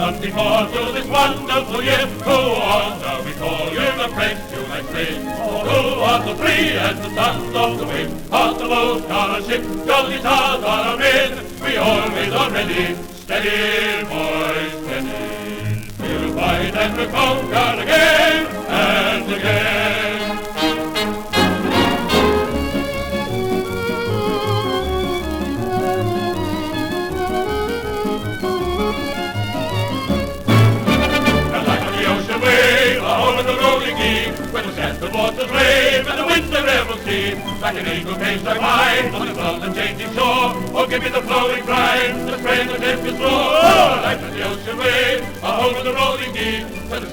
on before through this wonderful year. Who on shall we call you the friend you like free? Who on the free as the sons of the wind? On the boat, on a ship, jolly stars on our men. We always are ready, steady boys, steady. We'll fight and we'll conquer again and again. When the sand waters rave and the winds the rebels steam, like an eagle cage like mine on the clouds and changing shore. Oh, give me the flowing brine, the strain the tempestuous roar. Like the ocean wave, a home in the rolling deep, when the